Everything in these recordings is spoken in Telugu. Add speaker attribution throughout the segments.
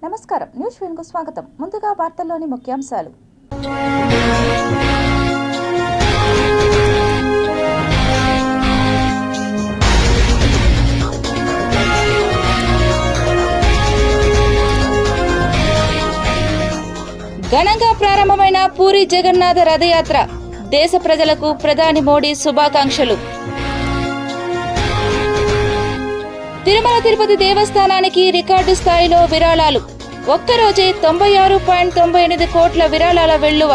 Speaker 1: నమస్కారం, న్యూస్ విన్కు స్వాగతం. ముందుగా వార్తల్లోని ముఖ్యాంశాలు. ఘనంగా ప్రారంభమైన పూరి జగన్నాథ రథయాత్ర. దేశ ప్రజలకు ప్రధాని మోడీ శుభాకాంక్షలు. తిరుమల తిరుపతి దేవస్థానానికి రికార్డు స్థాయిలో విరాళాలు. ఒక్కరోజే 96.98 కోట్ల విరాళాల వెల్లువ.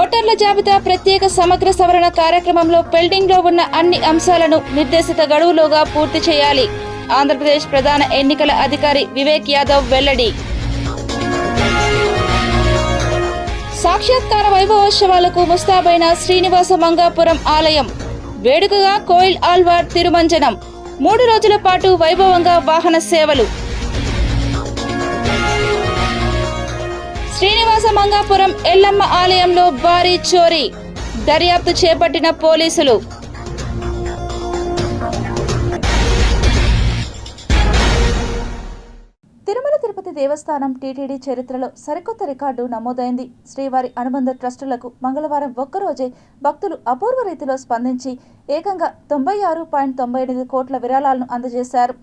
Speaker 1: ఓటర్ల జాబితా ప్రత్యేక సమగ్ర సవరణ కార్యక్రమంలో పెండింగ్లో ఉన్న అన్ని అంశాలను నిర్దేశిత గడువులోగా పూర్తి చేయాలి. ఆంధ్రప్రదేశ్ ప్రధాన ఎన్నికల అధికారి వివేక్ యాదవ్ వెల్లడి. సాక్షాత్కార వైభవోత్సవాలకు ముస్తాబైన శ్రీనివాస మంగాపురం ఆలయం. వేడుకగా కోయిల్ ఆల్వార్ తిరుమంజనం. 3 రోజుల పాటు వైభవంగా వాహన సేవలు. శ్రీనివాస మంగాపురం ఎల్లమ్మ ఆలయంలో భారీ చోరీ. దర్యాప్తు చేపట్టిన పోలీసులు. తిరుమల తిరుపతి దేవస్థానం టీటీడీ చరిత్రలో సరికొత్త రికార్డు నమోదైంది. శ్రీవారి అనుబంధ ట్రస్టులకు మంగళవారం ఒక్కరోజే భక్తులు అపూర్వ రీతిలో స్పందించి ఏకంగా 96.98 కోట్ల విరాళాలను అందజేశారు.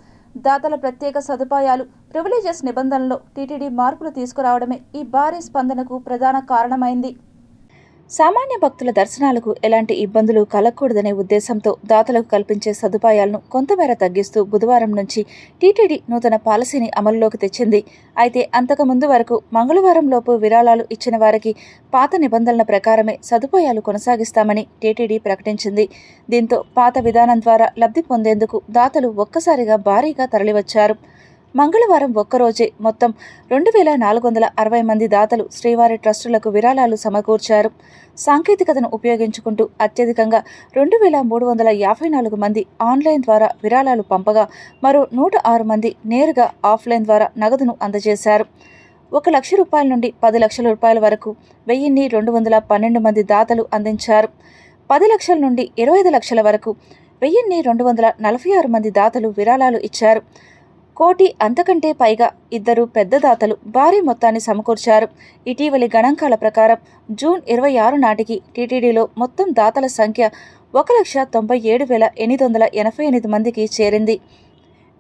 Speaker 1: దాతల ప్రత్యేక సదుపాయాలు, ప్రివిలేజెస్ నిబంధనల్లో టీటీడీ మార్పులు తీసుకురావడమే ఈ భారీ స్పందనకు ప్రధాన కారణమైంది. సామాన్య భక్తుల దర్శనాలకు ఎలాంటి ఇబ్బందులు కలగకూడదనే ఉద్దేశంతో దాతలకు కల్పించే సదుపాయాలను కొంతమేర తగ్గిస్తూ బుధవారం నుంచి టీటీడీ నూతన పాలసీని అమలులోకి తెచ్చింది. అయితే అంతకుముందు వరకు మంగళవారం లోపు విరాళాలు ఇచ్చిన వారికి పాత నిబంధనల ప్రకారమే సదుపాయాలు కొనసాగిస్తామని టీటీడీ ప్రకటించింది. దీంతో పాత విధానం ద్వారా లబ్ధి పొందేందుకు దాతలు ఒక్కసారిగా భారీగా తరలివచ్చారు. మంగళవారం ఒక్కరోజే మొత్తం 2460 మంది దాతలు శ్రీవారి ట్రస్టులకు విరాళాలు సమకూర్చారు. సాంకేతికతను ఉపయోగించుకుంటూ అత్యధికంగా 2354 మంది ఆన్లైన్ ద్వారా విరాళాలు పంపగా మరో 106 మంది నేరుగా ఆఫ్లైన్ ద్వారా నగదును అందజేశారు. 1 లక్ష రూపాయల నుండి 10 లక్షల రూపాయల వరకు 1212 మంది దాతలు అందించారు. 10 లక్షల నుండి 25 లక్షల వరకు 1246 మంది దాతలు విరాళాలు ఇచ్చారు. 1 కోటి అంతకంటే పైగా 2 పెద్ద దాతలు భారీ మొత్తాన్ని సమకూర్చారు. ఇటీవలి గణాంకాల ప్రకారం జూన్ 26 నాటికి టీటీడీలో మొత్తం దాతల సంఖ్య 1,97,888 మందికి చేరింది.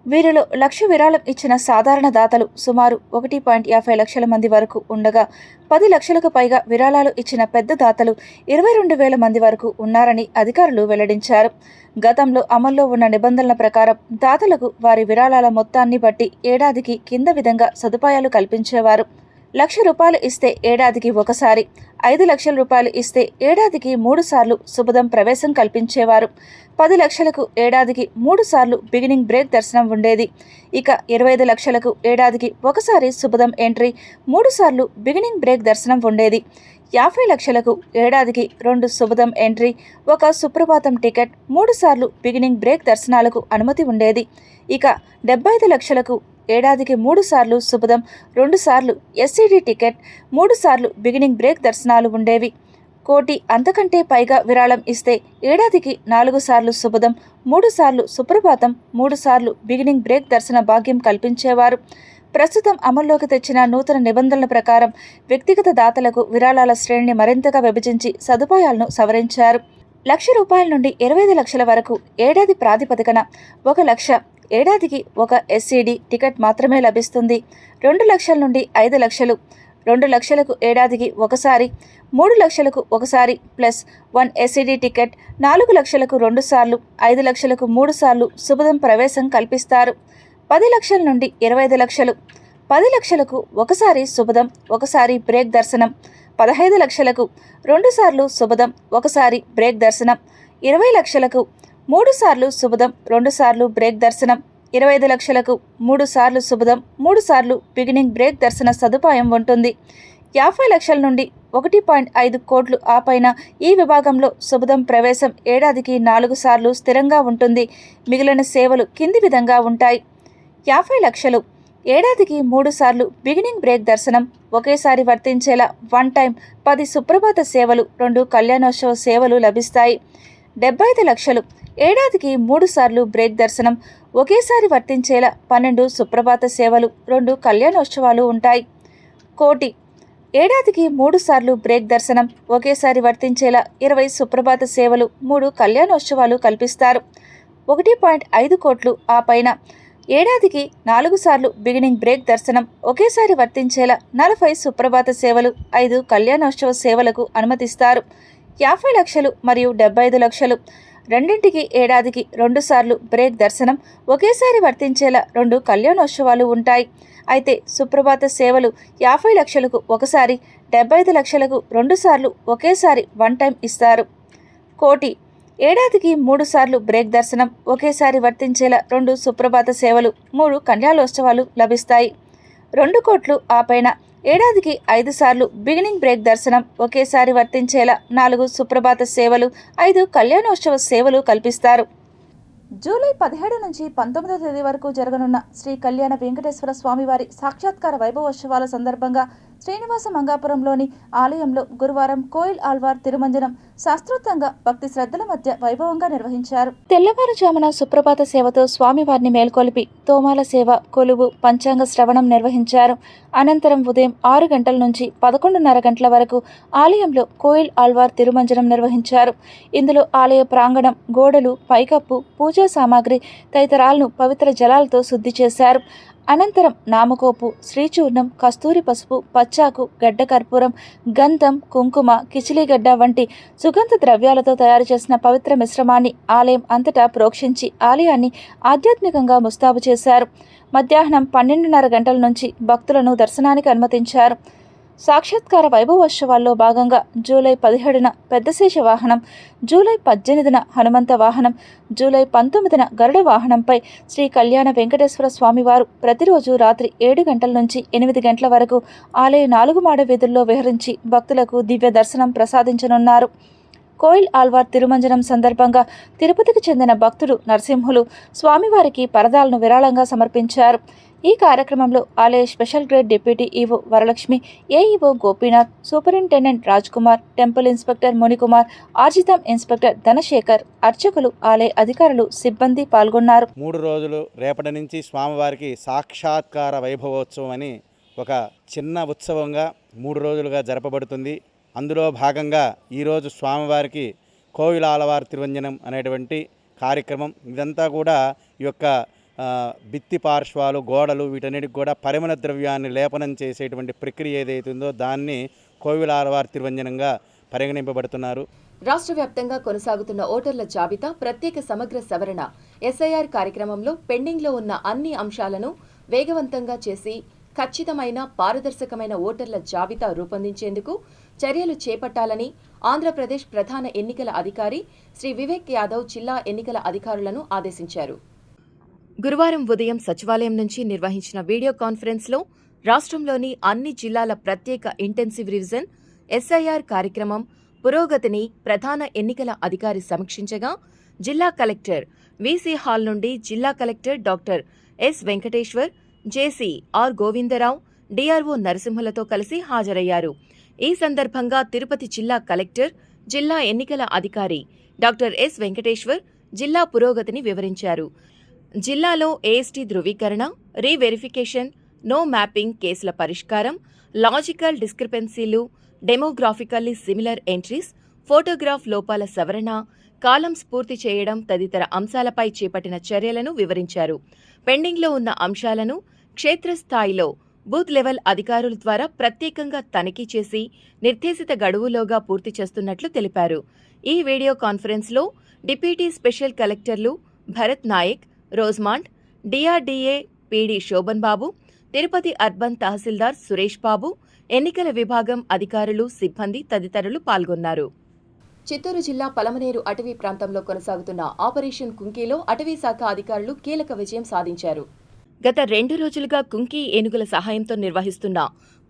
Speaker 1: వీరిలో 1 లక్ష విరాళం ఇచ్చిన సాధారణ దాతలు సుమారు 1.50 లక్షల మంది వరకు ఉండగా 10 లక్షలకు పైగా విరాళాలు ఇచ్చిన పెద్ద దాతలు 22,000 మంది వరకు ఉన్నారని అధికారులు వెల్లడించారు. గతంలో అమల్లో ఉన్న నిబంధనల ప్రకారం దాతలకు వారి విరాళాల మొత్తాన్ని బట్టి ఏడాదికి కింద విధంగా సదుపాయాలు కల్పించేవారు. 1 లక్ష రూపాయలు ఇస్తే ఏడాదికి ఒకసారి, 5 లక్షల రూపాయలు ఇస్తే ఏడాదికి 3 సార్లు శుభదం ప్రవేశం కల్పించేవారు. 10 లక్షలకు ఏడాదికి 3 సార్లు బిగినింగ్ బ్రేక్ దర్శనం ఉండేది. ఇక 25 లక్షలకు ఏడాదికి ఒకసారి శుభదం ఎంట్రీ, 3 సార్లు బిగినింగ్ బ్రేక్ దర్శనం ఉండేది. 50 లక్షలకు ఏడాదికి 2 శుభదం ఎంట్రీ, 1 సుప్రభాతం టికెట్, 3 సార్లు బిగినింగ్ బ్రేక్ దర్శనాలకు అనుమతి ఉండేది. ఇక 75 లక్షలకు ఏడాదికి 3 సార్లు శుభదం, 2 సార్లు ఎస్సీడీ టికెట్, 3 సార్లు బిగినింగ్ బ్రేక్ దర్శనాలు ఉండేవి. 1 కోటి అంతకంటే పైగా విరాళం ఇస్తే ఏడాదికి 4 సార్లు శుభదం, 3 సార్లు సుప్రభాతం, 3 సార్లు బిగినింగ్ బ్రేక్ దర్శన భాగ్యం కల్పించేవారు. ప్రస్తుతం అమల్లోకి తెచ్చిన నూతన నిబంధనల ప్రకారం వ్యక్తిగత దాతలకు విరాళాల శ్రేణిని మరింతగా విభజించి సదుపాయాలను సవరించారు. 1 లక్ష రూపాయల నుండి 25 లక్షల వరకు ఏడాది ప్రాతిపదికన 1 లక్ష ఏడాదికి 1 ఎస్సీడీ టికెట్ మాత్రమే లభిస్తుంది. 2 లక్షల నుండి 5 లక్షలు, 2 లక్షలకు ఏడాదికి ఒకసారి, 3 లక్షలకు ఒకసారి ప్లస్ 1 ఎస్సీడీ టికెట్, 4 లక్షలకు 2 సార్లు, 5 లక్షలకు 3 సార్లు శుభదం ప్రవేశం కల్పిస్తారు. 10 లక్షల నుండి 25 లక్షలు, 10 లక్షలకు ఒకసారి శుభదం, ఒకసారి బ్రేక్ దర్శనం, 15 లక్షలకు 2 సార్లు శుభదం, ఒకసారి బ్రేక్ దర్శనం, 20 లక్షలకు 3 సార్లు శుభదం, 2 సార్లు బ్రేక్ దర్శనం, 25 లక్షలకు 3 సార్లు శుభదం, 3 సార్లు బిగినింగ్ బ్రేక్ దర్శన సదుపాయం ఉంటుంది. 50 లక్షల నుండి 1.5 కోట్లు ఆ పైన ఈ విభాగంలో శుభదం ప్రవేశం ఏడాదికి 4 సార్లు స్థిరంగా ఉంటుంది. మిగిలిన సేవలు కింది విధంగా ఉంటాయి. 50 లక్షలు ఏడాదికి 3 సార్లు బిగినింగ్ బ్రేక్ దర్శనం, ఒకేసారి వర్తించేలా 1 టైం 10 సుప్రభాత సేవలు, 2 కళ్యాణోత్సవ సేవలు లభిస్తాయి. 75 లక్షలు ఏడాదికి 3 సార్లు బ్రేక్ దర్శనం, ఒకేసారి వర్తించేలా 12 సుప్రభాత సేవలు, 2 కళ్యాణోత్సవాలు ఉంటాయి. కోటి ఏడాదికి 3 సార్లు బ్రేక్ దర్శనం, ఒకేసారి వర్తించేలా 20 సుప్రభాత సేవలు, 3 కళ్యాణోత్సవాలు కల్పిస్తారు. 1.5 కోట్లు. ఆ పైన ఏడాదికి 4 సార్లు బిగినింగ్ బ్రేక్ దర్శనం, ఒకేసారి వర్తించేలా 40 సుప్రభాత సేవలు, 5 కళ్యాణోత్సవ సేవలకు అనుమతిస్తారు. 50 లక్షలు మరియు 75 లక్షలు రెండింటికి ఏడాదికి 2 సార్లు బ్రేక్ దర్శనం, ఒకేసారి వర్తించేలా 2 కళ్యాణోత్సవాలు ఉంటాయి. అయితే సుప్రభాత సేవలు 50 లక్షలకు ఒకసారి, 75 లక్షలకు 2 సార్లు ఒకేసారి వన్ టైం ఇస్తారు. కోటి ఏడాదికి 3 సార్లు బ్రేక్ దర్శనం, ఒకేసారి వర్తించేలా 2 సుప్రభాత సేవలు, 3 కళ్యాణోత్సవాలు లభిస్తాయి. 2 కోట్లు. ఆ పైన ఏడాదికి 5 సార్లు బిగినింగ్ బ్రేక్ దర్శనం, ఒకేసారి వర్తించేలా 4 సుప్రభాత సేవలు, 5 కళ్యాణోత్సవ సేవలు కల్పిస్తారు. జూలై 17 నుంచి 19వ తేదీ వరకు జరగనున్న శ్రీ కళ్యాణ వెంకటేశ్వర స్వామివారి సాక్షాత్కార వైభవోత్సవాల సందర్భంగా శ్రీనివాస మంగాపురంలోని ఆలయంలో గురువారం కోయిల్ ఆళ్వార్ తిరుమంజనం శాస్త్రోక్తంగా భక్తి శ్రద్ధల మధ్య వైభవంగా నిర్వహించారు. తెల్లవారుజామున సుప్రభాత సేవతో స్వామివారిని మేల్కొలిపి తోమాల సేవ, కొలువు, పంచాంగ శ్రవణం నిర్వహించారు. అనంతరం ఉదయం 6 గంటల నుంచి 11:30 గంటల వరకు ఆలయంలో కోయిల్ ఆళ్వార్ తిరుమంజనం నిర్వహించారు. ఇందులో ఆలయ ప్రాంగణం, గోడలు, పైకప్పు, పూజా సామాగ్రి తదితరాలను పవిత్ర జలాలతో శుద్ధి చేశారు. అనంతరం నామకోపు, శ్రీచూర్ణం, కస్తూరి పసుపు, పచ్చాకు, గడ్డ కర్పూరం, గంధం, కుంకుమ, కిచిలీగడ్డ వంటి సుగంధ ద్రవ్యాలతో తయారు చేసిన పవిత్ర మిశ్రమాన్ని ఆలయం అంతటా ప్రోక్షించి ఆలయాన్ని ఆధ్యాత్మికంగా ముస్తాబు చేశారు. మధ్యాహ్నం 12:30 గంటల నుంచి భక్తులను దర్శనానికి అనుమతించారు. సాక్షాత్కార వైభవోత్సవాల్లో భాగంగా జూలై 17న పెద్దశేష వాహనం, జూలై 18న హనుమంత వాహనం, జూలై 19న గరుడ వాహనంపై శ్రీ కళ్యాణ వెంకటేశ్వర స్వామివారు ప్రతిరోజు రాత్రి 7 గంటల నుంచి 8 గంటల వరకు ఆలయ 4 మాడ వీధుల్లో విహరించి భక్తులకు దివ్య దర్శనం ప్రసాదించనున్నారు. కోయిల్ ఆళ్వార్ తిరుమంజనం సందర్భంగా తిరుపతికి చెందిన భక్తుడు నరసింహులు స్వామివారికి పరదాలను విరాళంగా సమర్పించారు. ఈ కార్యక్రమంలో ఆలయ special grade deputy EO Varalakshmi, AEO Gopinath, superintendent Raj Kumar, temple inspector Munikumar, ఆర్జితం ఇన్స్పెక్టర్ ధనశేఖర్, అర్చకులు, ఆలయ అధికారులు, సిబ్బంది పాల్గొన్నారు.
Speaker 2: 3 రోజులు రేపటి నుంచి స్వామివారికి సాక్షాత్కార వైభవోత్సవం అని ఒక చిన్న ఉత్సవంగా 3 రోజులుగా జరపబడుతుంది. అందులో భాగంగా ఈరోజు స్వామివారికి కోయిల్ ఆళ్వార్ తిరుమంజనం అనేటువంటి కార్యక్రమం. ఇదంతా కూడా ఈ యొక్క భిత్తి పార్శ్వాలు, గోడలు, వీటన్నిటికి కూడా పరిమళ ద్రవ్యాన్ని లేపనం చేసేటువంటి ప్రక్రియ ఏదైతుందో దాన్ని కోయిల్ ఆళ్వార్ తిరుమంజనంగా పరిగణింపబడుతున్నారు.
Speaker 3: రాష్ట్ర వ్యాప్తంగా కొనసాగుతున్న ఓటర్ల జాబితా ప్రత్యేక సమగ్ర సవరణ ఎస్ఐఆర్ కార్యక్రమంలో పెండింగ్లో ఉన్న అన్ని అంశాలను వేగవంతంగా చేసి ఖచ్చితమైన, పారదర్శకమైన ఓటర్ల జాబితా రూపొందించేందుకు చర్యలు చేపట్టాలని ఆంధ్రప్రదేశ్ ప్రధాన ఎన్నికల అధికారి శ్రీ వివేక్ యాదవ్ జిల్లా ఎన్నికల అధికారులను ఆదేశించారు. గురువారం ఉదయం సచివాలయం నుంచి నిర్వహించిన వీడియో కాన్ఫరెన్స్లో రాష్ట్రంలోని అన్ని జిల్లాల ప్రత్యేక ఇంటెన్సివ్ రివిజన్ ఎస్ఐఆర్ కార్యక్రమం పురోగతిని ప్రధాన ఎన్నికల అధికారి సమీక్షించగా జిల్లా కలెక్టర్ వీసీ హాల్ నుండి జిల్లా collector doctor S Venkateswar, JC R Govindarao, DRO నరసింహులతో కలిసి హాజరయ్యారు. ఈ సందర్భంగా తిరుపతి జిల్లా కలెక్టర్, జిల్లా ఎన్నికల అధికారి డాక్టర్ ఎస్ వెంకటేశ్వర్ జిల్లా పురోగతిని వివరించారు. జిల్లాలో ఏఎస్టీ ధృవీకరణ, రీవెరిఫికేషన్, నో మ్యాపింగ్ కేసుల పరిష్కారం, లాజికల్ డిస్క్రిపెన్సీలు, డెమోగ్రాఫికల్లీ సిమిలర్ ఎంట్రీస్, ఫోటోగ్రాఫ్ లోపాల సవరణ, కాలమ్స్ పూర్తి చేయడం తదితర అంశాలపై చేపట్టిన చర్యలను వివరించారు. పెండింగ్లో ఉన్న అంశాలను క్షేత్రస్థాయిలో బూత్ లెవెల్ అధికారుల ద్వారా ప్రత్యేకంగా తనిఖీ చేసి నిర్దేశిత గడువులోగా పూర్తి చేస్తున్నట్లు తెలిపారు. ఈ వీడియో కాన్ఫరెన్స్లో డిప్యూటీ స్పెషల్ కలెక్టర్లు భరత్ నాయక్, రోజ్మాండ్, డిఆర్డీఏ పీడీ శోభన్ బాబు, తిరుపతి అర్బన్ తహసీల్దార్ సురేష్ బాబు, ఎన్నికల విభాగం అధికారులు, సిబ్బంది తదితరులు పాల్గొన్నారు. చిత్తూరు జిల్లా పలమనేరు అటవీ ప్రాంతంలో కొనసాగుతున్న ఆపరేషన్ కుంకీలో అటవీ శాఖ అధికారులు కీలక విజయం సాధించారు. గత 2 రోజులుగా కుంకీ ఏనుగుల సహాయంతో నిర్వహిస్తున్న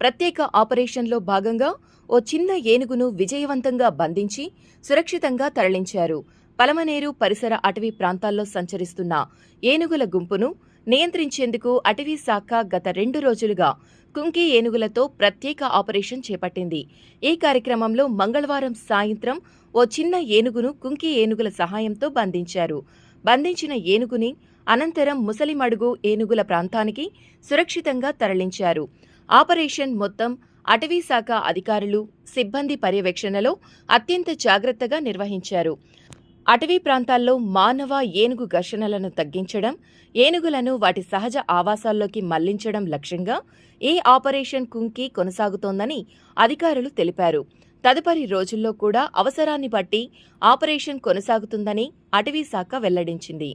Speaker 3: ప్రత్యేక ఆపరేషన్లో భాగంగా ఓ చిన్న ఏనుగును విజయవంతంగా బంధించి సురక్షితంగా తరలించారు. పలమనేరు పరిసర అటవీ ప్రాంతాల్లో సంచరిస్తున్న ఏనుగుల గుంపును నియంత్రించేందుకు అటవీ శాఖ గత 2 రోజులుగా కుంకీ ఏనుగులతో ప్రత్యేక ఆపరేషన్ చేపట్టింది. ఈ కార్యక్రమంలో మంగళవారం సాయంత్రం ఓ చిన్న ఏనుగును కుంకీ ఏనుగుల సహాయంతో బంధించారు. బంధించిన ఏనుగుని అనంతరం ముసలిమడుగు ఏనుగుల ప్రాంతానికి సురక్షితంగా తరలించారు. ఆపరేషన్ మొత్తం అటవీ శాఖ అధికారులు, సిబ్బంది పర్యవేక్షణలో అత్యంత జాగ్రత్తగా నిర్వహించారు. అటవీ ప్రాంతాల్లో మానవ ఏనుగు ఘర్షణలను తగ్గించడం, ఏనుగులను వాటి సహజ ఆవాసాల్లోకి మళ్లించడం లక్ష్యంగా ఈ ఆపరేషన్ కుంకి కొనసాగుతోందని అధికారులు తెలిపారు. తదుపరి రోజుల్లో కూడా అవసరాన్ని బట్టి ఆపరేషన్ కొనసాగుతుందని అటవీ శాఖ వెల్లడించింది.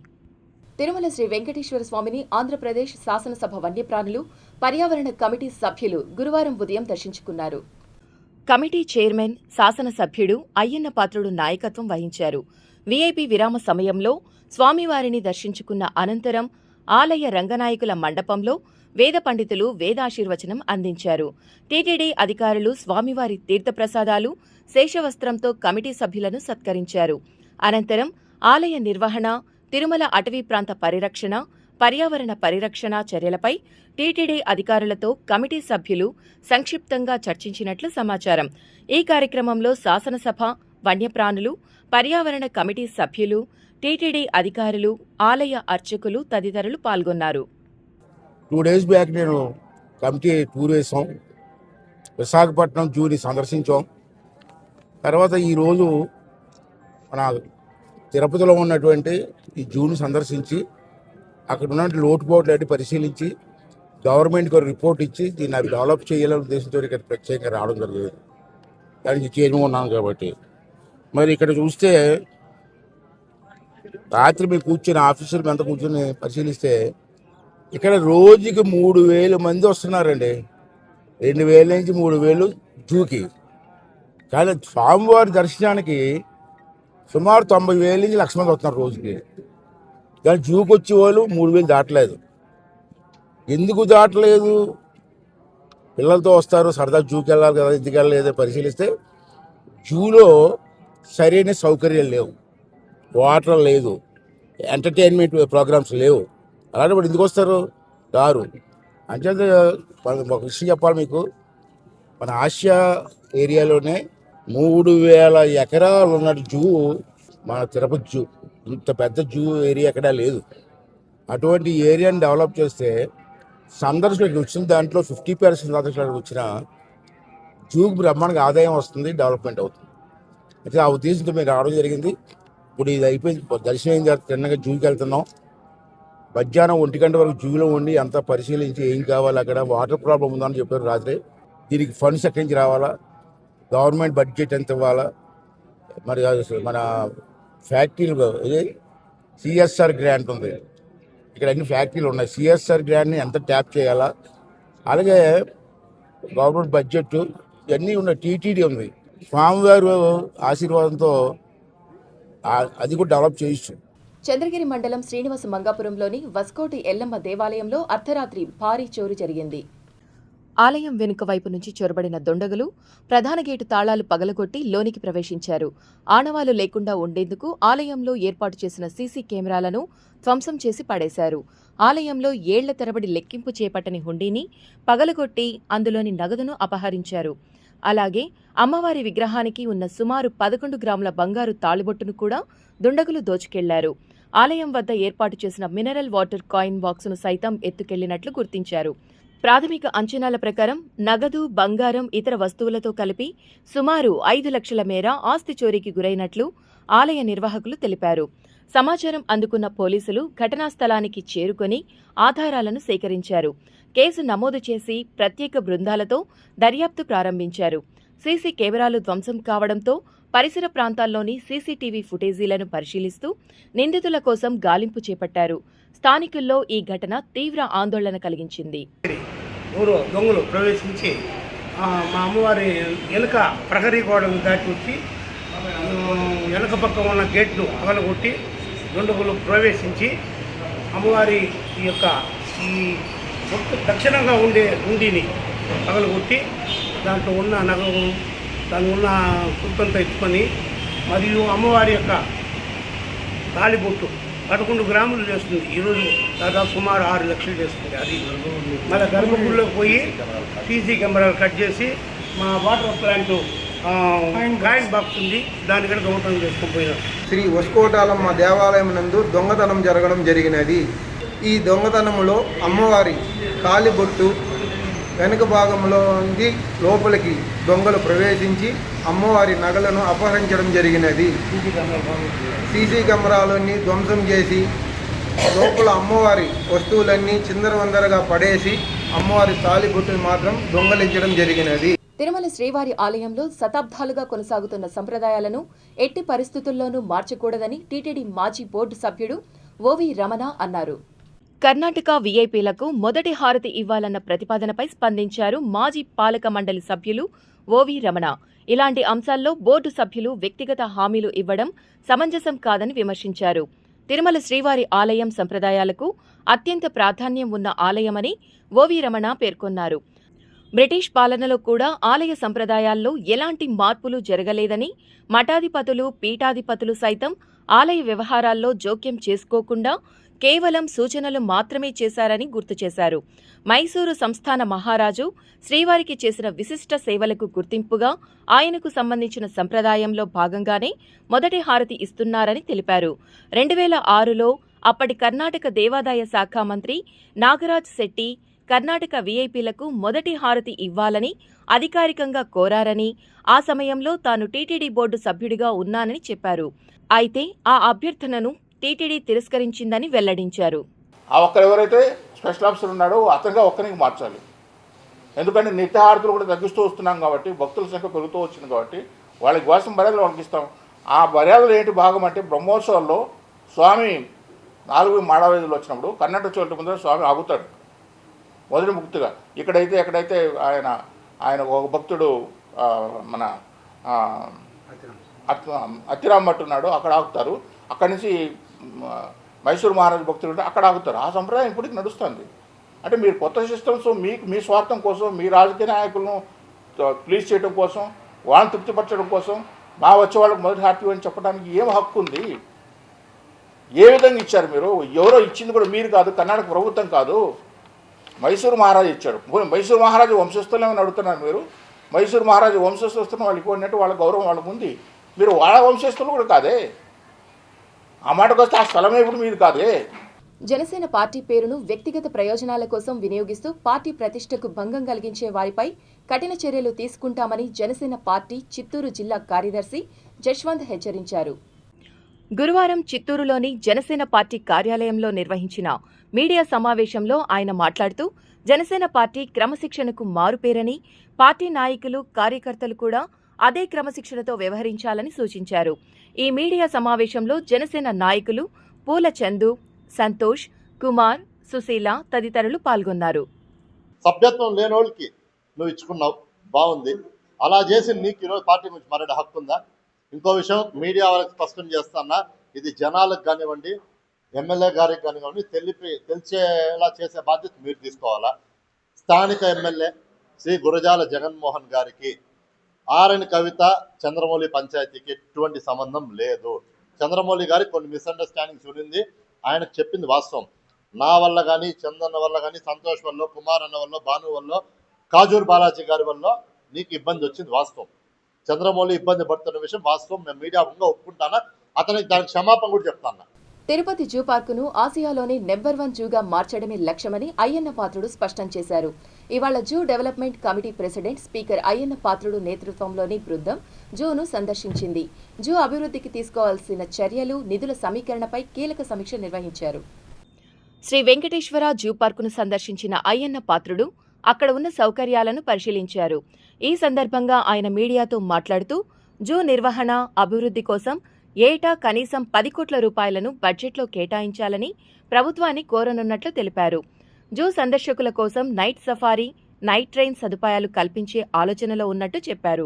Speaker 3: తిరుమల శ్రీ వెంకటేశ్వర స్వామిని ఆంధ్రప్రదేశ్ శాసనసభ వన్యప్రాణులు పర్యావరణ కమిటీ సభ్యులు గురువారం ఉదయం దర్శించుకున్నారు. కమిటీ చైర్మన్, శాసనసభ్యుడు అయ్యన్న పాత్రుడు నాయకత్వం వహించారు. వీఐపీ విరామ సమయంలో స్వామివారిని దర్శించుకున్న అనంతరం ఆలయ రంగనాయకుల మండపంలో వేద పండితులు వేదాశీర్వచనం అందించారు. టీటీడీ అధికారులు స్వామివారి తీర్థప్రసాదాలు, శేషవస్త్రంతో కమిటీ సభ్యులను సత్కరించారు. అనంతరం ఆలయ నిర్వహణ, తిరుమల అటవీ ప్రాంత పరిరక్షణ, పర్యావరణ పరిరక్షణ చర్యలపై టీటీడీ అధికారులతో కమిటీ సభ్యులు సంక్షిప్తంగా చర్చించినట్లు సమాచారం. ఈ కార్యక్రమంలో శాసనసభ, వన్యప్రాణులు, పర్యావరణ కమిటీ సభ్యులు, టీటీడీ అధికారులు, ఆలయ అర్చకులు తదితరులు పాల్గొన్నారు.
Speaker 4: 2 days బ్యాక్ నేను కమిటీ టూర్ వేసాం. విశాఖపట్నం జూని సందర్శించాం. తర్వాత ఈరోజు మన తిరుపతిలో ఉన్నటువంటి ఈ జూని సందర్శించి అక్కడ ఉన్న లోటుపోట్లు అన్ని పరిశీలించి గవర్నమెంట్కి రిపోర్ట్ ఇచ్చి దీన్ని అవి డెవలప్ చేయాలనే ఉద్దేశంతో ఇక్కడ ప్రత్యేకంగా రావడం జరిగింది. దానికి చైర్మన్ ఉన్నాను కాబట్టి. మరి ఇక్కడ చూస్తే రాత్రి మేము కూర్చొని ఆఫీసర్లు అంతా కూర్చొని పరిశీలిస్తే ఇక్కడ రోజుకి 3,000 మంది వస్తున్నారండి. 2,000 నుంచి 3,000 జూకి. కానీ స్వామివారి దర్శనానికి సుమారు 90,000 నుంచి 1,00,000 మంది వస్తున్నారు రోజుకి. కానీ జూకి వచ్చే వాళ్ళు 3,000 దాటలేదు. ఎందుకు దాటలేదు? పిల్లలతో వస్తారు, సరదా జూకి వెళ్ళాలి కదా, ఎందుకు వెళ్ళలేదు పరిశీలిస్తే జూలో సరైన సౌకర్యాలు లేవు, వాటర్ లేదు, ఎంటర్టైన్మెంట్ ప్రోగ్రామ్స్ లేవు. అలాంటి వాడు ఎందుకు వస్తారు? రారు. అంచేత ఒక విషయం చెప్పాలి మీకు. మన ఆసియా ఏరియాలోనే 3,000 ఎకరాలు ఉన్న జూ మన తిరుపతి జూ. ఇంత పెద్ద జూ ఏరియా ఎక్కడా లేదు. అటువంటి ఏరియాని డెవలప్ చేస్తే సందర్శకులకు వచ్చిన దాంట్లో 50% సందర్శకులకు వచ్చిన జూకి బ్రహ్మాండంగా ఆదాయం వస్తుంది, డెవలప్మెంట్ అవుతుంది. అయితే ఆ ఉద్దేశంతో మేము రావడం జరిగింది. ఇప్పుడు ఇది అయిపోయింది, దర్శనం అయిన తర్వాత తిన్నగా జూకి వెళ్తున్నాం. మధ్యాహ్నం 1 గంట వరకు జూలో ఉండి అంతా పరిశీలించి ఏం కావాలి, అక్కడ వాటర్ ప్రాబ్లం ఉందని చెప్పారు రాత్రి. దీనికి ఫండ్స్ ఎక్కడి నుంచి రావాలా, గవర్నమెంట్ బడ్జెట్ ఎంత ఇవ్వాలా, మరి మన ఫ్యాక్టరీలు ఇది సిఎస్ఆర్ గ్రాంట్ ఉంది, ఇక్కడ అన్ని ఫ్యాక్టరీలు ఉన్నాయి, సిఎస్ఆర్ గ్రాంట్ని ఎంత ట్యాప్ చేయాలా, అలాగే గవర్నమెంట్ బడ్జెట్ ఇవన్నీ ఉన్నాయి. టీటీడీ ఉంది. స్వామివారి ఆశీర్వాదంతో అది కూడా డెవలప్ చేయొచ్చు.
Speaker 3: చంద్రగిరి మండలం శ్రీనివాస మంగాపురంలోని వస్కోటి ఎల్లమ్మ దేవాలయంలో అర్ధరాత్రి భారీ చోరు జరిగింది. ఆలయం వెనుక వైపు నుంచి చొరబడిన దుండగులు ప్రధాన గేటు తాళాలు పగలగొట్టి లోనికి ప్రవేశించారు. ఆనవాలు లేకుండా ఉండేందుకు ఆలయంలో ఏర్పాటు చేసిన సీసీ కెమెరాలను ధ్వంసం చేసి పడేశారు. ఆలయంలో ఏళ్ల తరబడి లెక్కింపు చేపట్టని హుండీని పగలగొట్టి అందులోని నగదును అపహరించారు. అలాగే అమ్మవారి విగ్రహానికి ఉన్న సుమారు 11 గ్రాముల బంగారు తాళిబొట్టును కూడా దుండగులు దోచుకెళ్లారు. ఆలయం వద్ద ఏర్పాటు చేసిన మినరల్ వాటర్ కాయిన్ బాక్సును సైతం ఎత్తుకెళ్లినట్లు గుర్తించారు. ప్రాథమిక అంచనాల ప్రకారం నగదు, బంగారం, ఇతర వస్తువులతో కలిపి సుమారు 5 లక్షల మేర ఆస్తి చోరీకి గురైనట్లు ఆలయ నిర్వాహకులు తెలిపారు. సమాచారం అందుకున్న పోలీసులు ఘటనా స్థలానికి చేరుకొని ఆధారాలను సేకరించారు. కేసు నమోదు చేసి ప్రత్యేక బృందాలతో దర్యాప్తు ప్రారంభించారు. సీసీ కెమెరాలు ధ్వంసం కావడంతో పరిసర ప్రాంతాల్లోని సీసీటీవీ ఫుటేజీలను పరిశీలిస్తూ నిందితుల కోసం గాలింపు చేపట్టారు. స్థానికుల్లో ఈ ఘటన తీవ్ర ఆందోళన కలిగించింది.
Speaker 5: ఊరు దొంగలు ప్రవేశించి మా అమ్మవారి వెనుక ప్రహరీ గోడను దాటి వచ్చి వెనుక పక్క ఉన్న గేట్ను పగలగొట్టి దుండగులు ప్రవేశించి అమ్మవారి యొక్క ఈ దక్షిణంగా ఉండే ఉండిని పగలగొట్టి దాంట్లో ఉన్న నగలు, దాని ఉన్న కుప్పంతా ఎత్తుకొని మరియు అమ్మవారి యొక్క తాళిబొట్టు 11 గ్రాములు చేస్తుంది. ఈరోజు దాదాపు సుమారు 6 లక్షలు చేస్తుంది. అది మళ్ళీ గర్భగుడిలోకి పోయి సీసీ కెమెరాలు కట్ చేసి మా వాటర్ ప్లాంట్ కాయిన్ బాక్స్ ఉంది, దాని కూడా దొంగతనం చేసుకొని పోయినారు.
Speaker 6: శ్రీ ఒస్కోటాలమ్మ దేవాలయం నందు దొంగతనం జరగడం జరిగినది. ఈ దొంగతనంలో అమ్మవారి కాలిబొట్టు వెనుక భాగంలో నుండి లోపలికి దొంగలు ప్రవేశించి అమ్మవారి నగలను అపహరించడం జరిగినది. సీసీ కెమెరాలన్నీ ధ్వంసం చేసి లోపల అమ్మవారి వస్తువులన్నీ చిందరవందరగా పడేసి అమ్మవారి తాలిబొట్టుని మాత్రం దొంగలించడం జరిగినది.
Speaker 3: తిరుమల శ్రీవారి ఆలయంలో శతాబ్దాలుగా కొనసాగుతున్న సంప్రదాయాలను ఎట్టి పరిస్థితుల్లోనూ మార్చకూడదని టీటీడీ మాజీ బోర్డు సభ్యుడు ఓవి రమణ అన్నారు. కర్ణాటక వీఐపీలకు మొదటి హారతి ఇవ్వాలన్న ప్రతిపాదనపై స్పందించారు మాజీ పాలక మండలి సభ్యులు ఓవి రమణ. ఇలాంటి అంశాల్లో బోర్డు సభ్యులు వ్యక్తిగత హామీలు ఇవ్వడం సమంజసం కాదని విమర్శించారు. తిరుమల శ్రీవారి ఆలయం సంప్రదాయాలకు అత్యంత ప్రాధాన్యం ఉన్న ఆలయమని ఓవి రమణ పేర్కొన్నారు. బ్రిటిష్ పాలనలో కూడా ఆలయ సంప్రదాయాల్లో ఎలాంటి మార్పులు జరగలేదని, మఠాధిపతులు, పీఠాధిపతులు సైతం ఆలయ వ్యవహారాల్లో జోక్యం చేసుకోకుండా కేవలం సూచనలు మాత్రమే చేశారని గుర్తు చేశారు. మైసూరు సంస్థాన మహారాజు శ్రీవారికి చేసిన విశిష్ట సేవలకు గుర్తింపుగా ఆయనకు సంబంధించిన సంప్రదాయంలో భాగంగానే మొదటి హారతి ఇస్తున్నారని తెలిపారు. 2006లో అప్పటి కర్ణాటక దేవాదాయ శాఖ మంత్రి నాగరాజ్ శెట్టి కర్ణాటక వీఐపీలకు మొదటి హారతి ఇవ్వాలని అధికారికంగా కోరారని, ఆ సమయంలో తాను టీటీడీ బోర్డు సభ్యుడిగా ఉన్నానని చెప్పారు. అయితే ఆ అభ్యర్థనను టీటీడీ తిరస్కరించిందని వెల్లడించారు.
Speaker 7: ఆ ఒక్కరు ఎవరైతే స్పెషల్ ఆఫీసర్ ఉన్నాడో అతనిగా ఒక్కరికి మార్చాలి. ఎందుకంటే నిత్యహారతులు కూడా తగ్గిస్తూ వస్తున్నాం కాబట్టి, భక్తుల సంఖ్య పెరుగుతూ వచ్చింది కాబట్టి వాళ్ళకి కోసం మర్యాదలు వాళ్ళకి ఇస్తాం. ఆ మర్యాదలు ఏంటి భాగం అంటే బ్రహ్మోత్సవాల్లో స్వామి 4 మాడవేదులు వచ్చినప్పుడు కర్ణాటక చోటు ముందర స్వామి ఆగుతాడు మొదటి ముక్తిగా. ఎక్కడైతే ఆయన ఒక భక్తుడు మన అత్తిరామట్టు ఉన్నాడు, అక్కడ ఆగుతారు. అక్కడి నుంచి మైసూరు మహారాజు భక్తులు ఉంటే అక్కడ ఆగుతారు. ఆ సంప్రదాయం ఇప్పటికి నడుస్తుంది. అంటే మీరు కొత్త సిస్టమ్స్ మీ స్వార్థం కోసం, మీ రాజకీయ నాయకులను ప్లీజ్ చేయడం కోసం, వాళ్ళని తృప్తిపరచడం కోసం మా వచ్చే వాళ్ళకి మొదటి హారతి అని చెప్పడానికి ఏం హక్కు ఉంది? ఏ విధంగా ఇచ్చారు మీరు? ఎవరో ఇచ్చింది కూడా మీరు కాదు, కర్ణాటక ప్రభుత్వం కాదు, మైసూరు మహారాజు ఇచ్చాడు. మైసూరు మహారాజు వంశస్థులేమని అడుగుతున్నారు మీరు. మైసూరు మహారాజు వంశస్థులను వాళ్ళకి ఇవ్వనట్టు వాళ్ళ గౌరవం వాళ్ళకు ఉంది. మీరు వాళ్ళ వంశస్థులు కూడా కాదే. ఆ మాటకు వస్తే ఆ స్థలమే ఇప్పుడు మీరు కాదే.
Speaker 3: జనసేన పార్టీ పేరును వ్యక్తిగత ప్రయోజనాల కోసం వినియోగిస్తూ పార్టీ ప్రతిష్టకు భంగం కలిగించే వారిపై కఠిన చర్యలు తీసుకుంటామని జనసేన పార్టీ చిత్తూరు జిల్లా కార్యదర్శి జశ్వంత్ హెచ్చరించారు. గురువారం చిత్తూరులోని జనసేన పార్టీ కార్యాలయంలో నిర్వహించిన మీడియా సమావేశంలో ఆయన మాట్లాడుతూ, జనసేన పార్టీ క్రమశిక్షణకు మారుపేరని, పార్టీ నాయకులు, కార్యకర్తలు కూడా అదే క్రమశిక్షణతో వ్యవహరించాలని సూచించారు. ఈ మీడియా సమావేశంలో జనసేన నాయకులు పూల చందు, సంతోష్, కుమార్, సుశీల తదితరులు పాల్గొన్నారు.
Speaker 8: సభ్యత్వం లేని వాళ్ళకి నువ్వు ఇచ్చుకున్నావు, బాగుంది. అలా చేసి నీకు ఈరోజు పార్టీ నుంచి మాట్లాడే హక్కు ఉందా? ఇంకో విషయం మీడియా వాళ్ళకి స్పష్టం చేస్తున్నా, ఇది జనాలకు కానివ్వండి, ఎమ్మెల్యే గారికి కానివ్వండి తెలిసేలా చేసే బాధ్యత మీరు తీసుకోవాలా. స్థానిక ఎమ్మెల్యే శ్రీ గురజాల జగన్మోహన్ గారికి ఆర్ఎన్ కవిత చంద్రమౌళి పంచాయతీకి ఎటువంటి సంబంధం లేదు. చంద్రమౌళి గారికి కొన్ని మిస్అండర్స్టాండింగ్స్ ఉండింది, ఆయనకు చెప్పింది వాస్తవం. నా వల్ల కానీ, చందన్న వల్ల కానీ, సంతోష్ వల్ల, కుమార్ అన్న వల్ల, భాను వల్ల, కాజూర్ బాలాజీ గారి వల్ల నీకు ఇబ్బంది వచ్చింది వాస్తవం. చంద్రమౌళి ఇబ్బంది పడుతున్న విషయం వాస్తవం. నేను మీడియా ముంగా ఒప్పుకుంటానా, అతనికి దానికి క్షమాపణ కూడా చెప్తాను.
Speaker 3: తిరుపతి జూ పార్కును ఆసియాలోనే నెంబర్ 1 జూగా మార్చడమే లక్ష్యమని అయ్యన్న పాత్రుడు స్పష్టం చేశారు. ఇవాళ zoo development committee president speaker Ayyanna Patrudu నేతృత్వంలోని బృందం జూను సందర్శించింది. జూ అభివృద్ధికి తీసుకోవాల్సిన చర్యలు, నిధుల సమీకరణపై కీలక సమీక్ష నిర్వహించారు. శ్రీ వెంకటేశ్వర జూ పార్కును సందర్శించిన అయ్యన్న పాత్రుడు అక్కడ ఉన్న సౌకర్యాలను పరిశీలించారు. ఈ సందర్భంగా ఆయన మీడియాతో మాట్లాడుతూ, జూ నిర్వహణ, అభివృద్ధి కోసం ఏటా కనీసం 10 కోట్ల రూపాయలను బడ్జెట్లో కేటాయించాలని ప్రభుత్వాన్ని కోరనున్నట్లు తెలిపారు. జూ సందర్శకుల కోసం నైట్ సఫారీ, నైట్ ట్రైన్ సదుపాయాలు కల్పించే ఆలోచనలో ఉన్నట్టు చెప్పారు.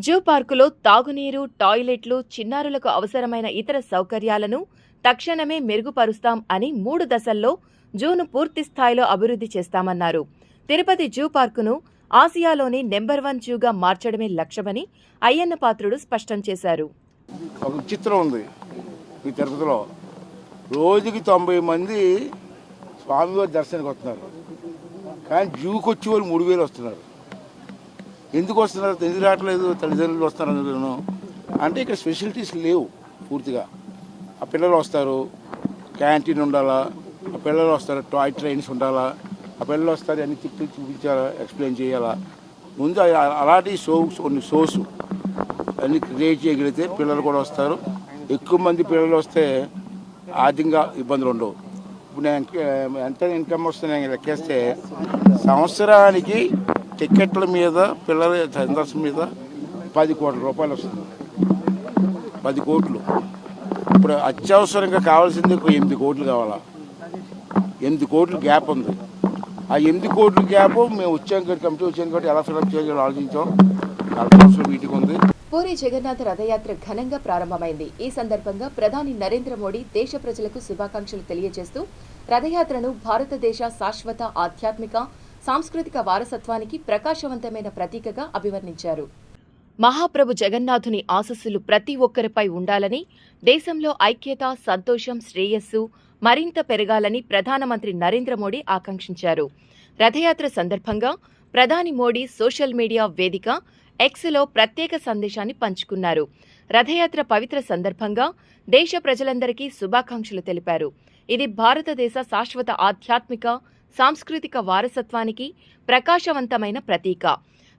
Speaker 3: జూ పార్కులో తాగునీరు, టాయిలెట్లు, చిన్నారులకు అవసరమైన ఇతర సౌకర్యాలను తక్షణమే మెరుగుపరుస్తాం అని 3 దశల్లో జూను పూర్తి స్థాయిలో అభివృద్ధి చేస్తామన్నారు. తిరుపతి జూ పార్కును ఆసియాలోని నెంబర్ 1 జూగా మార్చడమే లక్ష్యమని అయ్యన్న పాత్రుడు స్పష్టం చేశారు.
Speaker 4: ఒక చిత్రం ఉంది ఈ తిరుపతిలో, రోజుకి 90 మంది స్వామివారి దర్శనానికి వస్తున్నారు, కానీ జూకి వచ్చే వాళ్ళు 3000 వస్తున్నారు. ఎందుకు వస్తున్నారు? ఎందుకు రావట్లేదు? తల్లిదండ్రులు వస్తున్నారు అంటే ఇక్కడ ఫెసిలిటీస్ లేవు. పూర్తిగా. ఆ పిల్లలు వస్తారు, క్యాంటీన్ ఉండాలా, ఆ పిల్లలు వస్తారు, టాయ్ ట్రైన్స్ ఉండాలా, ఆ పిల్లలు వస్తారు అన్ని తిప్పి చూపించాలా, ఎక్స్ప్లెయిన్ చేయాలా. ముందు అలాంటి కొన్ని షోస్ అన్ని క్రియేట్ చేయగలిగితే పిల్లలు కూడా వస్తారు. ఎక్కువ మంది పిల్లలు వస్తే ఆర్థికంగా ఇబ్బందులు ఉండవు. ఇప్పుడు నేను ఎంత ఇన్కమ్ వస్తుంది నేను లెక్కేస్తే సంవత్సరానికి టికెట్ల మీద పిల్లల సందర్శన మీద 10 కోట్ల రూపాయలు వస్తుంది. 10 కోట్లు. ఇప్పుడు అత్యవసరంగా కావాల్సింది ఒక 8 కోట్లు కావాలా. 8 కోట్లు గ్యాప్ ఉంది. ఆ 8 కోట్ల గ్యాప్ మేము వచ్చాం కమిటీ వచ్చాం కాబట్టి ఎలా ఫిల్అప్ చేయాలో ఆలోచించాం. అవసరం వీటికి ఉంది.
Speaker 3: పూరి జగన్నాథ రథయాత్ర ఘనంగా ప్రారంభమైంది. ఈ సందర్భంగా ప్రధాని నరేంద్ర మోడీ దేశ ప్రజలకు శుభాకాంక్షలు తెలియజేస్తూ రథయాత్రను భారతదేశ శాశ్వత ఆధ్యాత్మిక సాంస్కృతిక వారసత్వానికి ప్రకాశవంతమైన ప్రతీకగా అభివర్ణించారు. మహాప్రభు జగన్నాథుని ఆశస్సులు ప్రతి ఒక్కరిపై ఉండాలని, దేశంలో ఐక్యత, సంతోషం, శ్రేయస్సు మరింత పెరగాలని ప్రధానమంత్రి నరేంద్ర మోడీ ఆకాంక్షించారు. రథయాత్ర సందర్భంగా ప్రధాని మోడీ సోషల్ మీడియా వేదిక ఎక్స్లో ప్రత్యేక సందేశాన్ని పంచుకున్నారు. రథయాత్ర పవిత్ర సందర్భంగా దేశ ప్రజలందరికీ శుభాకాంక్షలు తెలిపారు. ఇది భారతదేశ శాశ్వత ఆధ్యాత్మిక సాంస్కృతిక వారసత్వానికి ప్రకాశవంతమైన ప్రతీక.